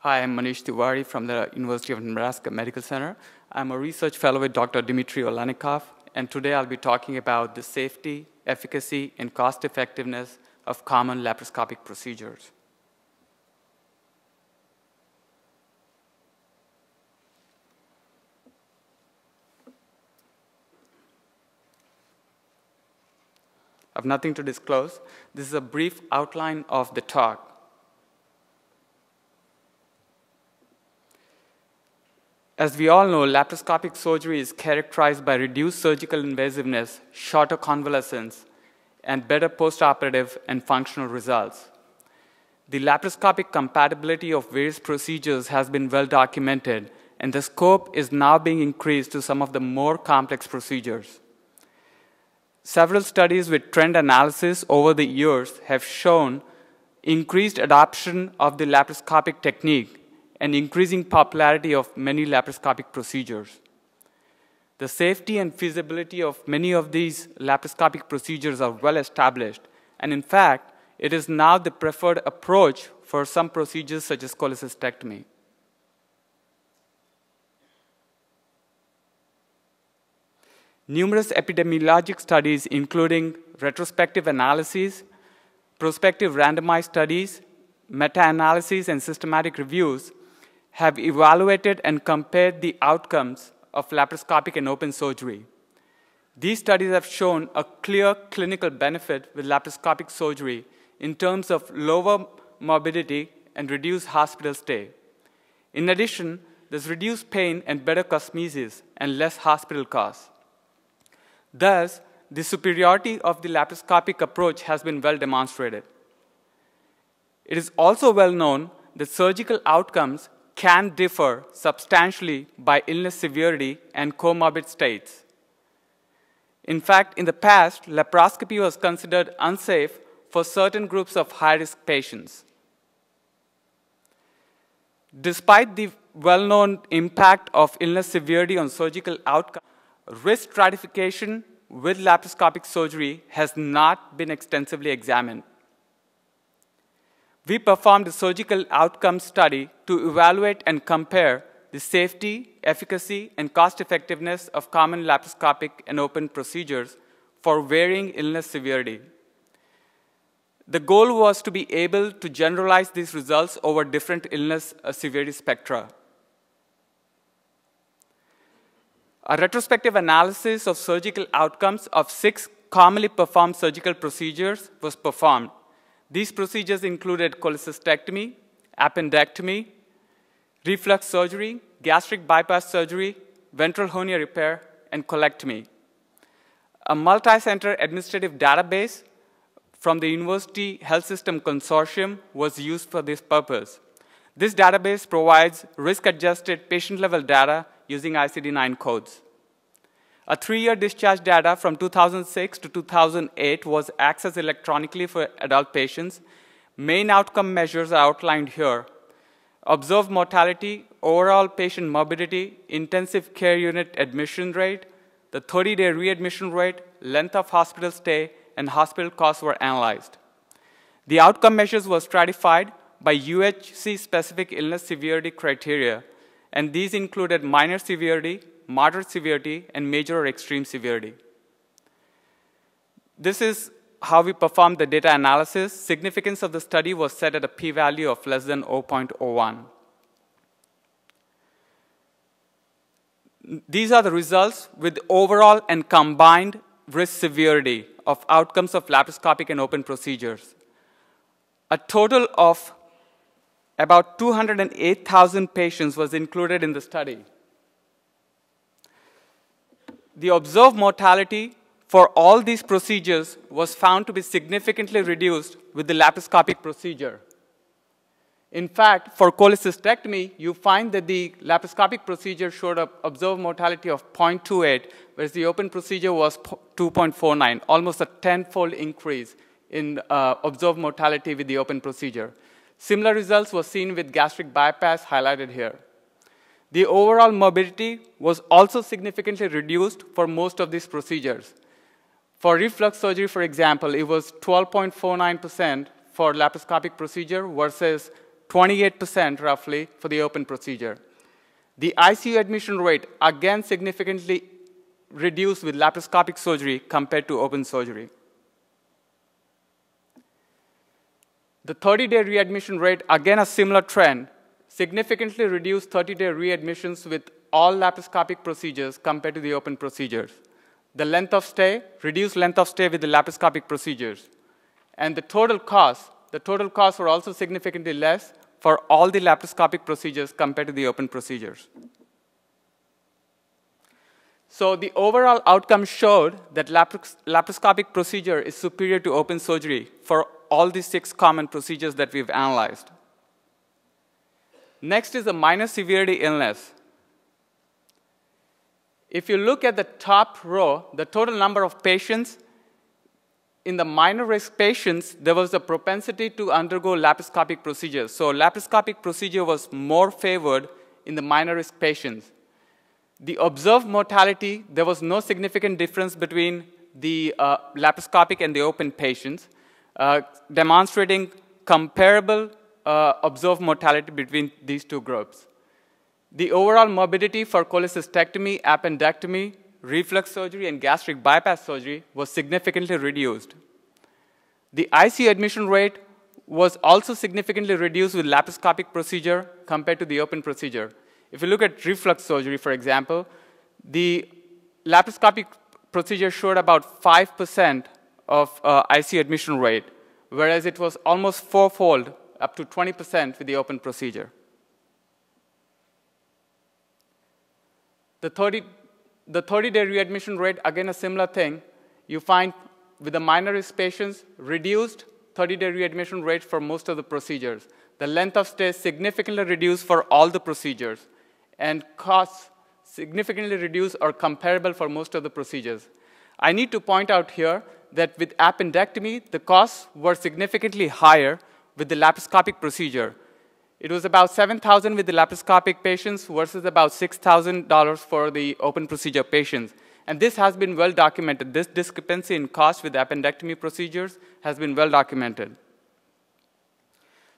Hi, I'm Manish Tiwari from the University of Nebraska Medical Center. I'm a research fellow with Dr. Dmitry Olenikov, and today I'll be talking about the safety, efficacy, and cost-effectiveness of common laparoscopic procedures. I have nothing to disclose. This is a brief outline of the talk. As we all know, laparoscopic surgery is characterized by reduced surgical invasiveness, shorter convalescence, and better postoperative and functional results. The laparoscopic compatibility of various procedures has been well documented, and the scope is now being increased to some of the more complex procedures. Several studies with trend analysis over the years have shown increased adoption of the laparoscopic technique and increasing popularity of many laparoscopic procedures. The safety and feasibility of many of these laparoscopic procedures are well established, and in fact, it is now the preferred approach for some procedures such as cholecystectomy. Numerous epidemiologic studies, including retrospective analyses, prospective randomized studies, meta-analyses, and systematic reviews, have evaluated and compared the outcomes of laparoscopic and open surgery. These studies have shown a clear clinical benefit with laparoscopic surgery in terms of lower morbidity and reduced hospital stay. In addition, there's reduced pain and better cosmesis and less hospital costs. Thus, the superiority of the laparoscopic approach has been well demonstrated. It is also well known that surgical outcomes can differ substantially by illness severity and comorbid states. In fact, in the past, laparoscopy was considered unsafe for certain groups of high-risk patients. Despite the well-known impact of illness severity on surgical outcomes, risk stratification with laparoscopic surgery has not been extensively examined. We performed a surgical outcome study to evaluate and compare the safety, efficacy, and cost-effectiveness of common laparoscopic and open procedures for varying illness severity. The goal was to be able to generalize these results over different illness severity spectra. A retrospective analysis of surgical outcomes of 6 commonly performed surgical procedures was performed. These procedures included cholecystectomy, appendectomy, reflux surgery, gastric bypass surgery, ventral hernia repair, and colectomy. A multi-center administrative database from the University Health System Consortium was used for this purpose. This database provides risk-adjusted patient-level data using ICD-9 codes. A 3-year discharge data from 2006 to 2008 was accessed electronically for adult patients. Main outcome measures are outlined here: observed mortality, overall patient morbidity, intensive care unit admission rate, the 30-day readmission rate, length of hospital stay, and hospital costs were analyzed. The outcome measures were stratified by UHC-specific illness severity criteria, and these included minor severity, moderate severity, and major or extreme severity. This is how we performed the data analysis. Significance of the study was set at a p-value of less than 0.01. These are the results with overall and combined risk severity of outcomes of laparoscopic and open procedures. A total of about 208,000 patients was included in the study. The observed mortality for all these procedures was found to be significantly reduced with the laparoscopic procedure. In fact, for cholecystectomy, you find that the laparoscopic procedure showed an observed mortality of 0.28, whereas the open procedure was 2.49, almost a 10-fold increase in observed mortality with the open procedure. Similar results were seen with gastric bypass, highlighted here. The overall morbidity was also significantly reduced for most of these procedures. For reflux surgery, for example, it was 12.49% for laparoscopic procedure versus 28% roughly for the open procedure. The ICU admission rate, again, significantly reduced with laparoscopic surgery compared to open surgery. The 30-day readmission rate, again, a similar trend, significantly reduced 30-day readmissions with all laparoscopic procedures compared to the open procedures. The length of stay, reduced length of stay with the laparoscopic procedures. And the total costs were also significantly less for all the laparoscopic procedures compared to the open procedures. So the overall outcome showed that laparoscopic procedure is superior to open surgery for all the 6 common procedures that we've analyzed. Next is the minor severity illness. If you look at the top row, the total number of patients, in the minor risk patients, there was a propensity to undergo laparoscopic procedures. So laparoscopic procedure was more favored in the minor risk patients. The observed mortality, there was no significant difference between the laparoscopic and the open patients, demonstrating comparable observed mortality between these 2 groups. The overall morbidity for cholecystectomy, appendectomy, reflux surgery, and gastric bypass surgery was significantly reduced. The ICU admission rate was also significantly reduced with laparoscopic procedure compared to the open procedure. If you look at reflux surgery, for example, the laparoscopic procedure showed about 5% of ICU admission rate, whereas it was almost 4-fold, up to 20% with the open procedure. The 30-day readmission rate, again a similar thing. You find with the minor risk patients, reduced 30-day readmission rate for most of the procedures. The length of stay significantly reduced for all the procedures, and costs significantly reduced or comparable for most of the procedures. I need to point out here that with appendectomy, the costs were significantly higher with the laparoscopic procedure. It was about $7,000 with the laparoscopic patients versus about $6,000 for the open procedure patients. And this has been well documented. This discrepancy in cost with appendectomy procedures has been well documented.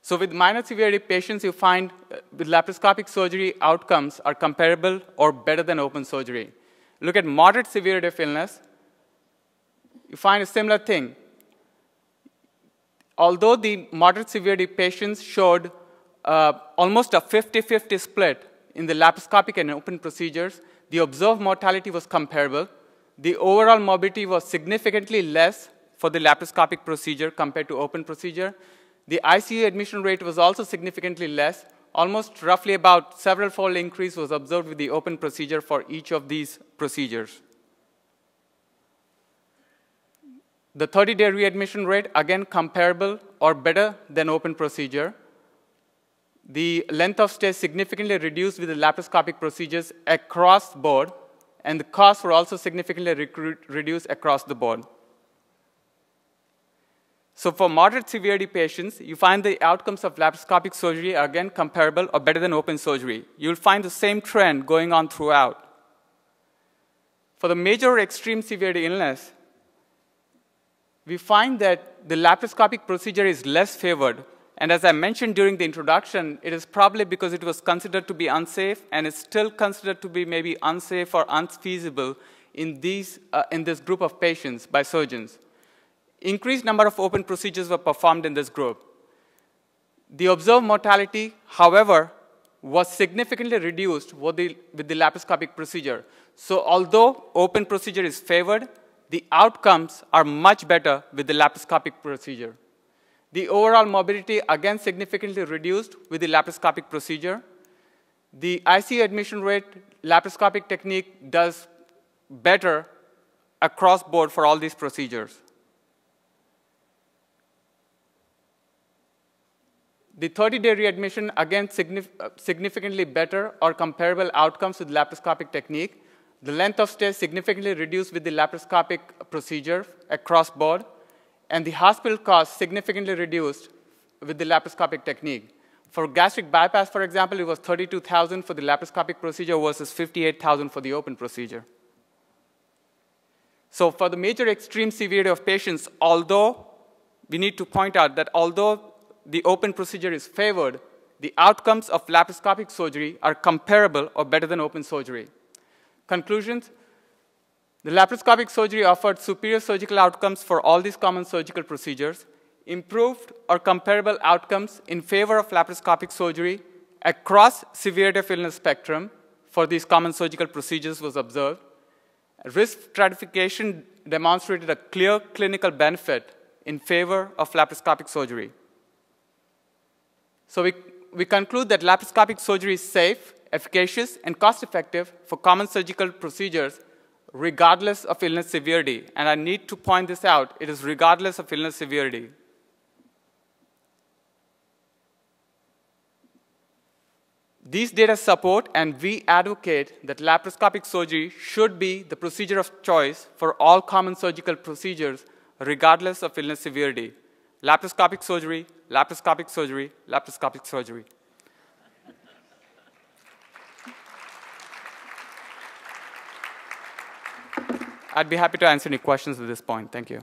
So with minor severity patients, you find with laparoscopic surgery, outcomes are comparable or better than open surgery. Look at moderate severity of illness, you find a similar thing. Although the moderate severity patients showed almost a 50-50 split in the laparoscopic and open procedures, the observed mortality was comparable. The overall morbidity was significantly less for the laparoscopic procedure compared to open procedure. The ICU admission rate was also significantly less. Almost roughly about several-fold increase was observed with the open procedure for each of these procedures. The 30-day readmission rate, again, comparable or better than open procedure. The length of stay significantly reduced with the laparoscopic procedures across the board, and the costs were also significantly reduced across the board. So for moderate severity patients, you find the outcomes of laparoscopic surgery are again comparable or better than open surgery. You'll find the same trend going on throughout. For the major or extreme severity illness, we find that the laparoscopic procedure is less favored. And as I mentioned during the introduction, it is probably because it was considered to be unsafe, and it's still considered to be maybe unsafe or unfeasible in this group of patients by surgeons. Increased number of open procedures were performed in this group. The observed mortality, however, was significantly reduced with the laparoscopic procedure. So although open procedure is favored, the outcomes are much better with the laparoscopic procedure. The overall morbidity, again, significantly reduced with the laparoscopic procedure. The ICU admission rate, laparoscopic technique does better across board for all these procedures. The 30-day readmission, again, significantly better or comparable outcomes with laparoscopic technique. The length of stay significantly reduced with the laparoscopic procedure across board. And the hospital cost significantly reduced with the laparoscopic technique. For gastric bypass, for example, it was $32,000 for the laparoscopic procedure versus $58,000 for the open procedure. So for the major extreme severity of patients, although we need to point out that although the open procedure is favored, the outcomes of laparoscopic surgery are comparable or better than open surgery. Conclusions: the laparoscopic surgery offered superior surgical outcomes for all these common surgical procedures, improved or comparable outcomes in favor of laparoscopic surgery across severity of illness spectrum for these common surgical procedures was observed. Risk stratification demonstrated a clear clinical benefit in favor of laparoscopic surgery. So we conclude that laparoscopic surgery is safe, efficacious, and cost-effective for common surgical procedures regardless of illness severity. And I need to point this out, it is regardless of illness severity. These data support and we advocate that laparoscopic surgery should be the procedure of choice for all common surgical procedures regardless of illness severity. Laparoscopic surgery, laparoscopic surgery, laparoscopic surgery. I'd be happy to answer any questions at this point. Thank you.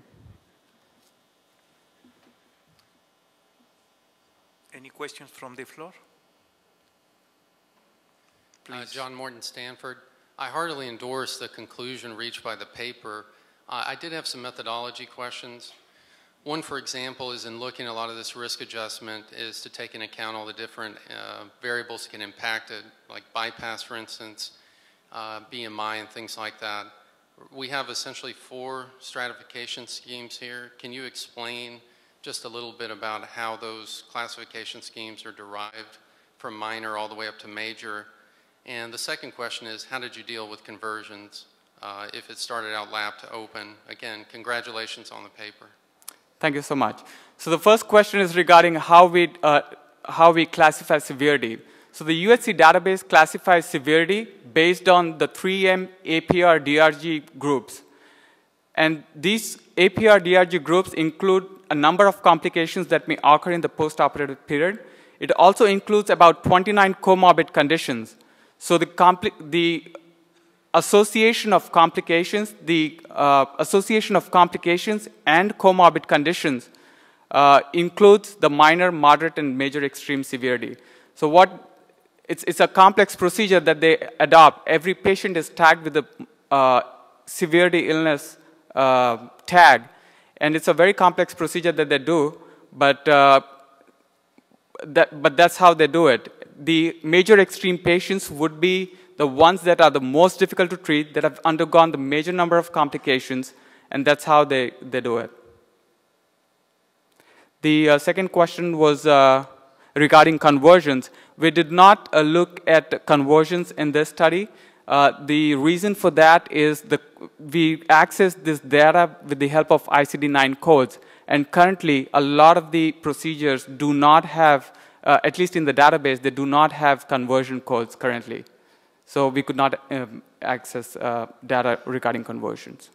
Any questions from the floor? John Morton, Stanford. I heartily endorse the conclusion reached by the paper. I did have some methodology questions. One, for example, is in looking at a lot of this risk adjustment is to take into account all the different variables that can impact it, like bypass, for instance, BMI, and things like that. We have essentially 4 stratification schemes here. Can you explain just a little bit about how those classification schemes are derived from minor all the way up to major? And the second question is, how did you deal with conversions if it started out lap to open? Again, congratulations on the paper. Thank you so much. So the first question is regarding how we classify severity. So the UHC database classifies severity based on the 3M APR DRG groups. And these APR DRG groups include a number of complications that may occur in the postoperative period. It also includes about 29 comorbid conditions. So the association of complications, and comorbid conditions includes the minor, moderate, and major extreme severity. So it's a complex procedure that they adopt. Every patient is tagged with a severity illness tag, and it's a very complex procedure that they do, but that's how they do it. The major extreme patients would be the ones that are the most difficult to treat, that have undergone the major number of complications, and that's how they do it. The second question was regarding conversions. We did not look at conversions in this study. The reason for that is we accessed this data with the help of ICD-9 codes, and currently a lot of the procedures do not have, at least in the database, they do not have conversion codes currently. So we could not access data regarding conversions.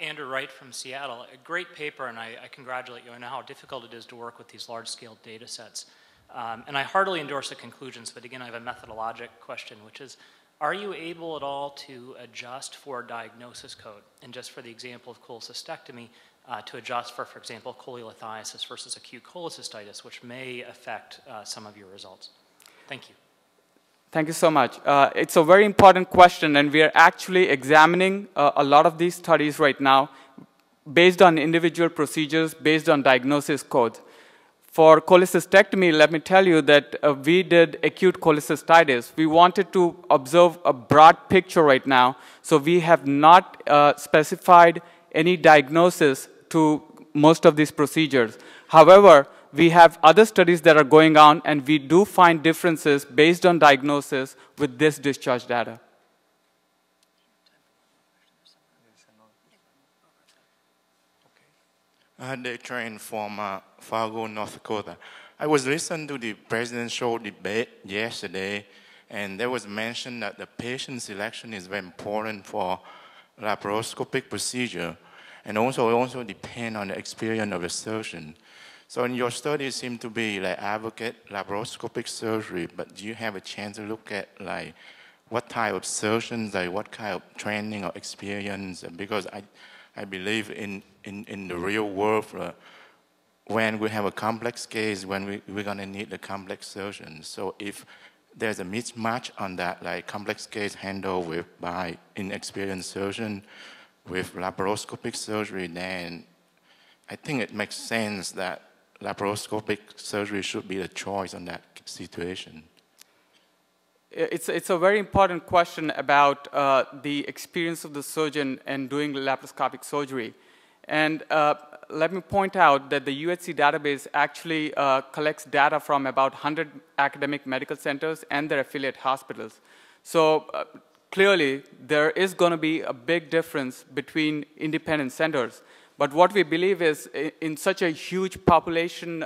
Andrew Wright from Seattle. A great paper, and I congratulate you. I know how difficult it is to work with these large-scale data sets. And I heartily endorse the conclusions, but again, I have a methodologic question, which is, are you able at all to adjust for diagnosis code? And just for the example of cholecystectomy, to adjust for example, cholelithiasis versus acute cholecystitis, which may affect some of your results? Thank you. Thank you so much. It's a very important question, and we are actually examining a lot of these studies right now based on individual procedures, based on diagnosis codes. For cholecystectomy, let me tell you that we did acute cholecystitis. We wanted to observe a broad picture right now, so we have not specified any diagnosis to most of these procedures. However, we have other studies that are going on, and we do find differences based on diagnosis with this discharge data. They trained from Fargo, North Dakota. I was listening to the presidential debate yesterday, and there was mention that the patient selection is very important for laparoscopic procedure, and also depend on the experience of the surgeon. So in your study, it seemed to be like advocate laparoscopic surgery, but do you have a chance to look at like what type of surgeons, like what kind of training or experience? Because I believe in the real world, when we have a complex case, when we're going to need a complex surgeon. So if there's a mismatch on that, like complex case handled by inexperienced surgeon with laparoscopic surgery, then I think it makes sense that laparoscopic surgery should be the choice on that situation. It's a very important question about the experience of the surgeon in doing laparoscopic surgery. And let me point out that the UHC database actually collects data from about 100 academic medical centers and their affiliate hospitals. So clearly, there is going to be a big difference between independent centers. But what we believe is in such a huge population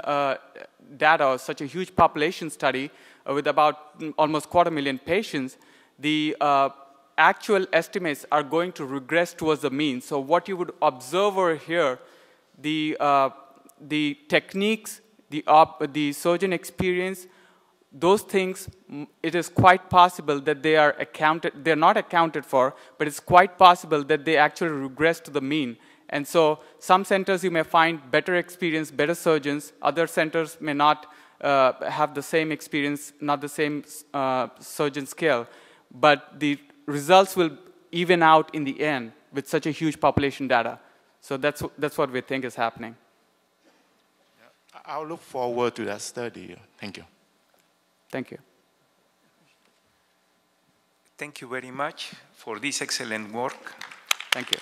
data, or such a huge population study with about almost 250,000 patients, the actual estimates are going to regress towards the mean. So what you would observe over here, the techniques, the surgeon experience, those things, it is quite possible that they're not accounted for, but it's quite possible that they actually regress to the mean. And so some centers you may find better experience, better surgeons. Other centers may not have the same experience, not the same surgeon scale. But the results will even out in the end with such a huge population data. So that's what we think is happening. I'll look forward to that study. Thank you. Thank you. Thank you very much for this excellent work. Thank you.